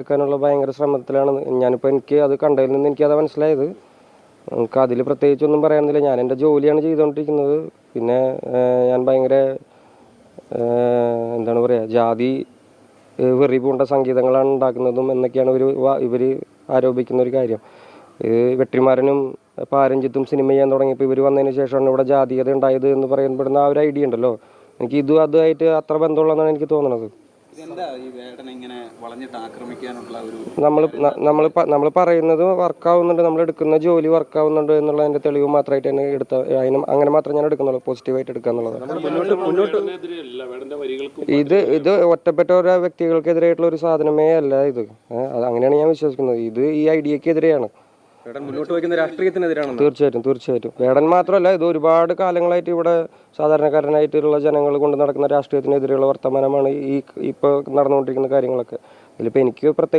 എടുക്കാനുള്ള ഭയങ്കര ശ്രമത്തിലാണ് ഞാനിപ്പോൾ. എനിക്ക് അത് കണ്ടതിൽ നിന്ന് എനിക്കത് മനസ്സിലായത്. നമുക്ക് അതിൽ പ്രത്യേകിച്ചൊന്നും പറയാനില്ല. ഞാൻ എൻ്റെ ജോലിയാണ് ചെയ്തുകൊണ്ടിരിക്കുന്നത്. പിന്നെ ഞാൻ ഭയങ്കര എന്താണ് പറയുക, ജാതി വെറി പൂണ്ട സംഗീതങ്ങളാണ് ഉണ്ടാക്കുന്നതും എന്നൊക്കെയാണ് ഇവർ ആരോപിക്കുന്ന ഒരു കാര്യം. വെട്രിമാരനും പാരഞ്ജിത്തും സിനിമ ചെയ്യാൻ തുടങ്ങിയപ്പോൾ ഇവർ വന്നതിന് ശേഷമാണ് ഇവിടെ ജാതീയത ഉണ്ടായത് എന്ന് പറയപ്പെടുന്ന ആ ഒരു ഐഡിയ ഉണ്ടല്ലോ, എനിക്ക് ഇതും അതുമായിട്ട് അത്ര ബന്ധമുള്ളതെന്നാണ് എനിക്ക് തോന്നുന്നത്. നമ്മൾ പറയുന്നത് വർക്കാവുന്നുണ്ട്, നമ്മൾ എടുക്കുന്ന ജോലി വർക്കാവുന്നുണ്ട് എന്നുള്ളതിൻ്റെ തെളിവ് മാത്രമായിട്ട് തന്നെ അങ്ങനെ മാത്രമേ ഞാൻ എടുക്കുന്നുള്ളൂ, പോസിറ്റീവായിട്ട് എടുക്കുക എന്നുള്ളത്. ഇത് ഒറ്റപ്പെട്ട ഓരോ വ്യക്തികൾക്കെതിരായിട്ടുള്ള ഒരു സാധനമേ അല്ല ഇത്. അങ്ങനെയാണ് ഞാൻ വിശ്വസിക്കുന്നത്. ഇത് ഈ ഐഡിയക്കെതിരെയാണ്. മുന്നോട്ട് വയ്ക്കുന്ന രാഷ്ട്രീയത്തിനെതിരാണ്. തീർച്ചയായിട്ടും. വേടൻ മാത്രമല്ല, ഇത് ഒരുപാട് കാലങ്ങളായിട്ട് ഇവിടെ സാധാരണക്കാരനായിട്ടുള്ള ജനങ്ങൾ കൊണ്ട് നടക്കുന്ന രാഷ്ട്രീയത്തിനെതിരെയുള്ള വർത്തമാനമാണ് ഇപ്പോൾ നടന്നുകൊണ്ടിരിക്കുന്ന കാര്യങ്ങളൊക്കെ. ഇതിലിപ്പോൾ എനിക്ക് പ്രത്യേക